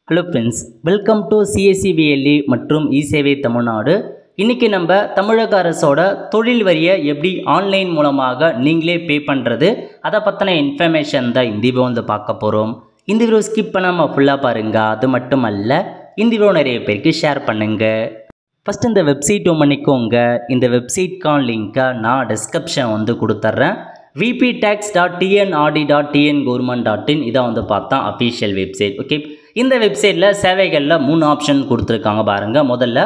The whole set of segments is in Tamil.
ஹலோ ஃப்ரெண்ட்ஸ், வெல்கம் டு சிஎஸ்சிவிஎல்இ மற்றும் இசேவை தமிழ்நாடு. இன்றைக்கி நம்ம தமிழக அரசோட தொழில் வரியை எப்படி ஆன்லைன் மூலமாக நீங்களே பே பண்ணுறது, அதை பற்றின இன்ஃபர்மேஷன் தான் இந்த வீடியோ வந்து பார்க்க போகிறோம். இந்த வீடியோ ஸ்கிப் பண்ணாமல் ஃபுல்லாக பாருங்கள். அது மட்டும் அல்ல, இந்த வீடியோ நிறைய பேருக்கு ஷேர் பண்ணுங்கள். ஃபஸ்ட்டு இந்த வெப்சைட் பண்ணிக்கோங்க. இந்த வெப்சைட்கான லிங்க்கை நான் டிஸ்கிரிப்ஷன் வந்து கொடுத்துட்றேன். vptax.tnrd.tn.government.in இதை வந்து பார்த்தா அஃபீஷியல் வெப்சைட். ஓகே, இந்த வெப்சைட்டில் சேவைகளில் 3 ஆப்ஷன் கொடுத்துருக்காங்க பாருங்கள். முதல்ல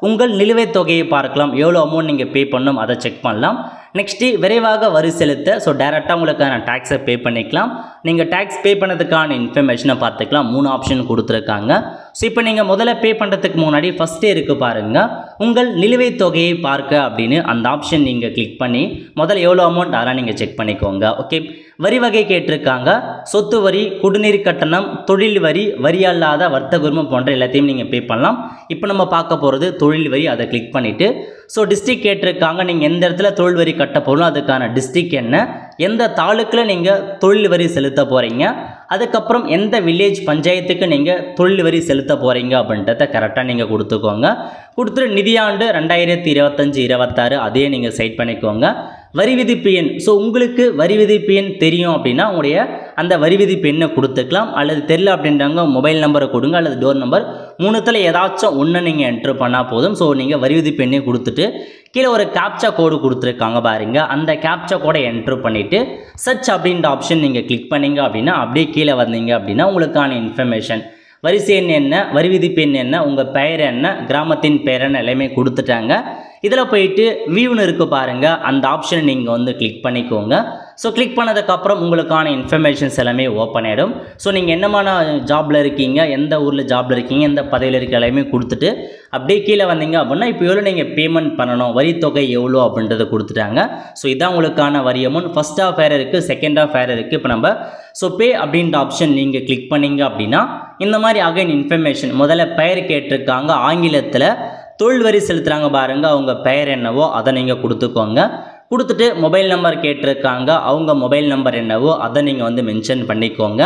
உங்கள் நிலுவைத் தொகையை பார்க்கலாம், எவ்வளோ அமௌண்ட் நீங்கள் பே பண்ணணும் அதை செக் பண்ணலாம். நெக்ஸ்ட்டு விரைவாக வரி செலுத்த, ஸோ டேரெக்டாக உங்களுக்கான டேக்ஸை பே பண்ணிக்கலாம். நீங்கள் டேக்ஸ் பே பண்ணதுக்கான இன்ஃபர்மேஷனை பார்த்துக்கலாம். 3 ஆப்ஷன் கொடுத்துருக்காங்க. ஸோ இப்போ நீங்கள் முதல்ல பே பண்ணுறதுக்கு முன்னாடி ஃபஸ்ட்டே இருக்குது பாருங்கள், உங்கள் நிலுவைத் தொகையை பார்க்க அப்படின்னு அந்த ஆப்ஷன் நீங்கள் கிளிக் பண்ணி முதல்ல எவ்வளோ அமௌண்ட் அதெல்லாம் நீங்கள் செக் பண்ணிக்கோங்க. ஓகே, வரி வகை கேட்டிருக்காங்க. சொத்து வரி, குடிநீர் கட்டணம், தொழில் வரி, வரி அல்லாத வர்த்தக உரிமம் போன்ற எல்லாத்தையும் நீங்கள் பே பண்ணலாம். இப்போ நம்ம பார்க்க போகிறது தொழில் வரி. அதை கிளிக் பண்ணிவிட்டு ஸோ டிஸ்ட்ரிக்ட் கேட்டிருக்காங்க. நீங்கள் எந்த இடத்துல தொழில் வரி கட்ட போகிறோம் அதுக்கான டிஸ்ட்ரிக்ட் என்ன, எந்த தாலுக்கில் நீங்கள் தொழில் வரி செலுத்த போகிறீங்க, அதுக்கப்புறம் எந்த வில்லேஜ் பஞ்சாயத்துக்கு நீங்கள் தொழில் வரி செலுத்த போகிறீங்க அப்படின்றத கரெக்டாக நீங்கள் கொடுத்துக்கோங்க. கொடுத்துட்டு நிதியாண்டு 2025-26 அதையே நீங்கள் செட் பண்ணிக்கோங்க. வரி விதிப்பு எண், ஸோ உங்களுக்கு வரி விதிப்பு எண் தெரியும் அப்படின்னா உங்களுடைய அந்த வரி விதிப்பு எண்ணை கொடுத்துக்கலாம். அல்லது தெரியல அப்படின்றாங்க மொபைல் நம்பரை கொடுங்க, அல்லது டோர் நம்பர், 3த்தில் ஏதாச்சும் ஒன்று நீங்கள் என்ட்ரு பண்ணால் போதும். ஸோ நீங்கள் வரி விதிப்பு எண்ணை கொடுத்துட்டு கீழே ஒரு கேப்சா கோடு கொடுத்துருக்காங்க பாருங்க, அந்த கேப்சா கோடை என்ட்ரு பண்ணிவிட்டு சர்ச் அப்படின்ற ஆப்ஷன் நீங்கள் கிளிக் பண்ணிங்க அப்படின்னா அப்படியே கீழே வந்தீங்க அப்படின்னா உங்களுக்கான இன்ஃபர்மேஷன், வரிசை எண் என்ன, வரி விதிப்பு எண் என்ன, உங்கள் பெயர் என்ன, கிராமத்தின் பெயர் என்ன எல்லாமே கொடுத்துட்டாங்க. இதில் போயிட்டு வியூன்னு இருக்குது பாருங்கள், அந்த ஆப்ஷனை நீங்கள் வந்து கிளிக் பண்ணிக்கோங்க. ஸோ கிளிக் பண்ணதுக்கப்புறம் உங்களுக்கான இன்ஃபர்மேஷன்ஸ் எல்லாமே ஓப்பன் ஆகிடும். ஸோ நீங்கள் என்னமான ஜாபில் இருக்கீங்க, எந்த ஊரில் ஜாபில் இருக்கீங்க, எந்த பதவியில் இருக்க எல்லாமே கொடுத்துட்டு அப்படியே கீழே வந்தீங்க அப்படின்னா இப்போ எவ்வளோ நீங்கள் பேமெண்ட் பண்ணணும், வரி தொகை எவ்வளோ அப்படின்றத கொடுத்துட்டாங்க. ஸோ இதான் உங்களுக்கான வரி அமௌண்ட். ஃபஸ்ட் ஆஃப் ஃபேர் இருக்குது, செகண்ட் ஆஃப் ஃபேர் இருக்குது. இப்போ நம்ம ஸோ பே அப்படின்ற ஆப்ஷன் நீங்கள் கிளிக் பண்ணிங்க அப்படின்னா இந்த மாதிரி அகைன் இன்ஃபர்மேஷன், முதல்ல பெயர் கேட்டிருக்காங்க, ஆங்கிலத்தில் தொழில் வரி செலுத்துகிறாங்க பாருங்கள், அவங்க பெயர் என்னவோ அதை நீங்கள் கொடுத்துக்கோங்க. கொடுத்துட்டு மொபைல் நம்பர் கேட்டிருக்காங்க, அவங்க மொபைல் நம்பர் என்னவோ அதை நீங்கள் வந்து மென்ஷன் பண்ணிக்கோங்க.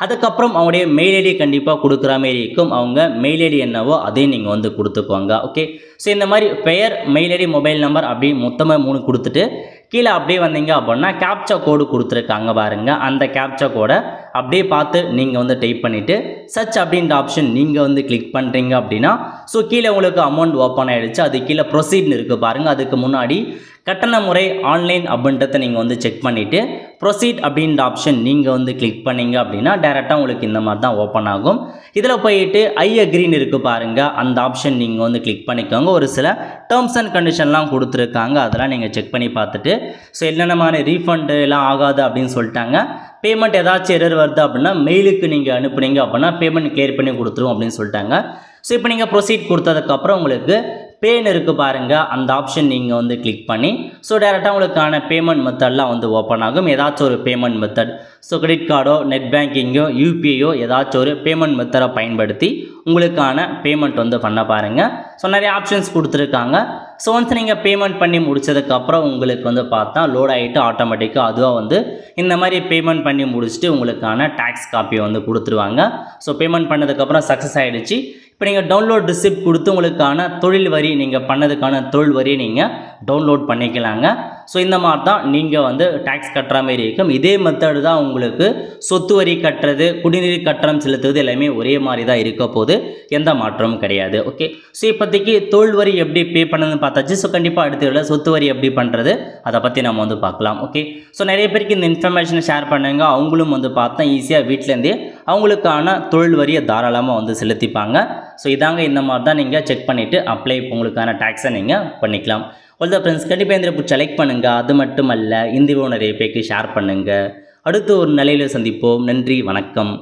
அதுக்கப்புறம் அவங்களுடைய மெயில் ஐடி கண்டிப்பாக கொடுக்குற மாரி இருக்கும், அவங்க மெயில் ஐடி என்னவோ அதையும் நீங்கள் வந்து கொடுத்துக்கோங்க. ஓகே, ஸோ இந்த மாதிரி பெயர், மெயில் ஐடி, மொபைல் நம்பர் அப்படி மொத்தமாக 3 கொடுத்துட்டு கீழே அப்படியே வந்தீங்க அப்படின்னா கேப்சா கோடு கொடுத்துருக்காங்க பாருங்கள், அந்த கேப்சா கோடை அப்படியே பார்த்து நீங்கள் வந்து டைப் பண்ணிவிட்டு சர்ச் அப்படின்ற ஆப்ஷன் நீங்கள் வந்து கிளிக் பண்ணுறீங்க அப்படின்னா ஸோ கீழே உங்களுக்கு அமௌண்ட் ஓப்பன் ஆகிடுச்சு. அது கீழே ப்ரொசீட்னு இருக்குது பாருங்கள், அதுக்கு முன்னாடி கட்டண முறை ஆன்லைன் அப்படின்றத நீங்கள் வந்து செக் பண்ணிவிட்டு ப்ரொசீட் அப்படின்ற ஆப்ஷன் நீங்கள் வந்து கிளிக் பண்ணிங்க அப்படின்னா டேரெக்டாக உங்களுக்கு இந்த மாதிரி தான் ஓப்பன் ஆகும். இதில் போயிட்டு ஐ அக்ரின்னு இருக்குது பாருங்கள், அந்த ஆப்ஷன் நீங்கள் வந்து கிளிக் பண்ணிக்கோங்க. ஒரு சில டேர்ம்ஸ் அண்ட் கண்டிஷன்லாம் கொடுத்துருக்காங்க, அதெல்லாம் நீங்கள் செக் பண்ணி பார்த்துட்டு ஸோ என்னென்ன மாதிரி ரீஃபண்டு எல்லாம் ஆகாது அப்படின்னு சொல்லிட்டாங்க. பேமெண்ட் ஏதாச்சும் எரர் வருது அப்படின்னா மெயிலுக்கு நீங்கள் அனுப்புனீங்க அப்படின்னா பேமெண்ட் கிளியர் பண்ணி கொடுத்துரும் அப்படின்னு சொல்லிட்டாங்க. ஸோ இப்போ நீங்கள் ப்ரொசீட் கொடுத்ததுக்கப்புறம் உங்களுக்கு பேன்னு இருக்குது பாருங்கள், அந்த ஆப்ஷன் நீங்கள் வந்து கிளிக் பண்ணி ஸோ டேரெக்டாக உங்களுக்கான பேமெண்ட் மெத்தட்லாம் வந்து ஓப்பன் ஆகும். ஏதாச்சும் ஒரு பேமெண்ட் மெத்தட், ஸோ கிரெடிட் கார்டோ, நெட் பேங்கிங்கோ, யூபிஐயோ ஏதாச்சும் ஒரு பேமெண்ட் மெத்தடை பயன்படுத்தி உங்களுக்கான பேமெண்ட் வந்து பண்ண பாருங்கள். ஸோ நிறைய ஆப்ஷன்ஸ் கொடுத்துருக்காங்க. ஸோ ஒன்ஸ் நீங்கள் பேமெண்ட் பண்ணி முடிச்சதுக்கப்புறம் உங்களுக்கு வந்து பார்த்தா லோட் ஆகிட்டு ஆட்டோமேட்டிக்காக அதுவாக வந்து இந்த மாதிரி பேமெண்ட் பண்ணி முடிச்சுட்டு உங்களுக்கான டேக்ஸ் காப்பியை வந்து கொடுத்துருவாங்க. ஸோ பேமெண்ட் பண்ணதுக்கப்புறம் சக்ஸஸ் ஆகிடுச்சு. இப்போ நீங்கள் டவுன்லோட் ரிசிப்ட் கொடுத்து உங்களுக்கான தொழில் வரி, நீங்கள் பண்ணதுக்கான தொழில் வரியை நீங்கள் டவுன்லோட் பண்ணிக்கலாங்க. ஸோ இந்த மாதிரி தான் நீங்கள் வந்து டேக்ஸ் கட்டுற மாதிரி இருக்கும். இதே மெத்தடு தான் உங்களுக்கு சொத்து வரி கட்டுறது, குடிநீர் கட்டணம் செலுத்துவது எல்லாமே ஒரே மாதிரி தான் இருக்க போது, எந்த மாற்றமும் கிடையாது. ஓகே, ஸோ இப்போதைக்கு தொழில் வரி எப்படி பே பண்ணணும்னு பார்த்தாச்சு. ஸோ கண்டிப்பாக அடுத்த சொத்து வரி எப்படி பண்ணுறது அதை பற்றி நம்ம வந்து பார்க்கலாம். ஓகே, ஸோ நிறைய பேருக்கு இந்த இன்ஃபர்மேஷனை ஷேர் பண்ணுங்க, அவங்களும் வந்து பார்த்தா ஈஸியாக வீட்டிலேருந்தே அவங்களுக்கான தொழில் வரியை தாராளமாக வந்து செலுத்திப்பாங்க. ஸோ இதாங்க, இந்த மாதிரி தான் நீங்கள் செக் பண்ணிவிட்டு அப்ளை உங்களுக்கான டேக்ஸை நீங்கள் பண்ணிக்கலாம். ஆல் த ஃப்ரெண்ட்ஸ், கண்டிப்பாக இந்த பிடிச்ச லைக் பண்ணுங்கள். அது மட்டும் அல்ல, இந்த வீடியோ நிறைய பேருக்கு ஷேர் பண்ணுங்கள். அடுத்து ஒரு நிலையில் சந்திப்போம். நன்றி, வணக்கம்.